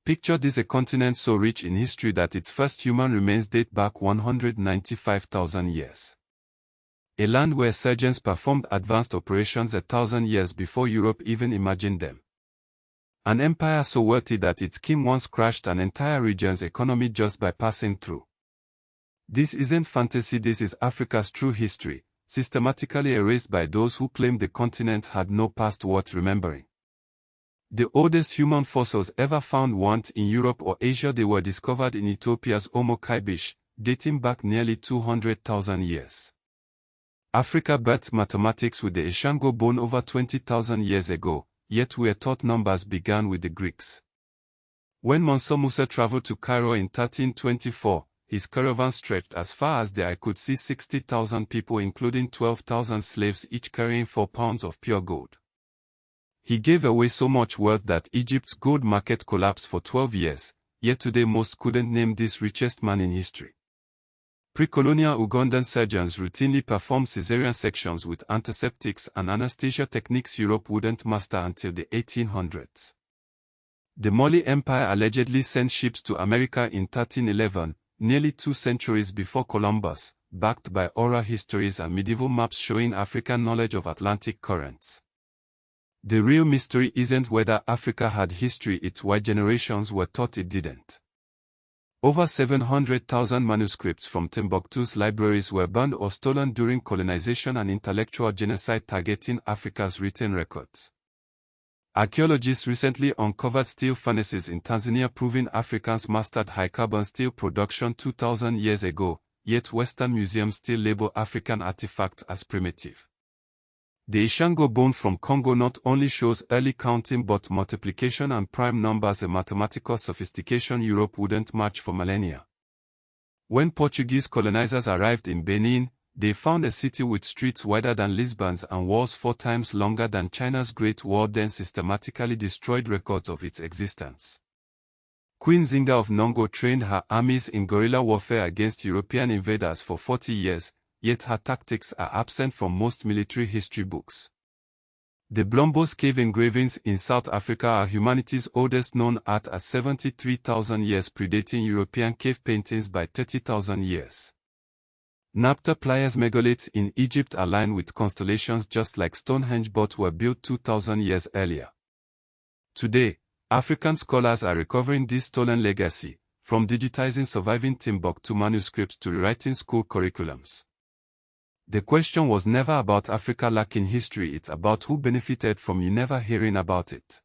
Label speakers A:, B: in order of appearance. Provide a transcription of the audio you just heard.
A: Picture this: a continent so rich in history that its first human remains date back 195,000 years. A land where surgeons performed advanced operations 1,000 years before Europe even imagined them. An empire so wealthy that its king once crashed an entire region's economy just by passing through. This isn't fantasy, this is Africa's true history, systematically erased by those who claim the continent had no past worth remembering. The oldest human fossils ever found weren't in Europe or Asia, they were discovered in Ethiopia's Omo Kaibish, dating back nearly 200,000 years. Africa birthed mathematics with the Ishango bone over 20,000 years ago, yet we are taught numbers began with the Greeks. When Musa traveled to Cairo in 1324, his caravan stretched as far as the eye could see. 60,000 people, including 12,000 slaves, each carrying 4 pounds of pure gold. He gave away so much wealth that Egypt's gold market collapsed for 12 years, yet today most couldn't name this richest man in history. Pre-colonial Ugandan surgeons routinely performed cesarean sections with antiseptics and anesthesia techniques Europe wouldn't master until the 1800s. The Mali Empire allegedly sent ships to America in 1311, nearly 2 centuries before Columbus, backed by oral histories and medieval maps showing African knowledge of Atlantic currents. The real mystery isn't whether Africa had history, it's why generations were taught it didn't. Over 700,000 manuscripts from Timbuktu's libraries were burned or stolen during colonization and intellectual genocide targeting Africa's written records. Archaeologists recently uncovered steel furnaces in Tanzania proving Africans mastered high-carbon steel production 2,000 years ago, yet Western museums still label African artifacts as primitive. The Ishango bone from Congo not only shows early counting but multiplication and prime numbers, a mathematical sophistication Europe wouldn't match for millennia. When Portuguese colonizers arrived in Benin, they found a city with streets wider than Lisbon's and walls 4 times longer than China's Great Wall, then systematically destroyed records of its existence. Queen Nzinga of Nongo trained her armies in guerrilla warfare against European invaders for 40 years, yet her tactics are absent from most military history books. The Blombos cave engravings in South Africa are humanity's oldest known art at 73,000 years, predating European cave paintings by 30,000 years. Napta Pliers megaliths in Egypt align with constellations just like Stonehenge but were built 2,000 years earlier. Today, African scholars are recovering this stolen legacy, from digitizing surviving Timbuktu manuscripts to rewriting school curriculums. The question was never about Africa lacking history, it's about who benefited from you never hearing about it.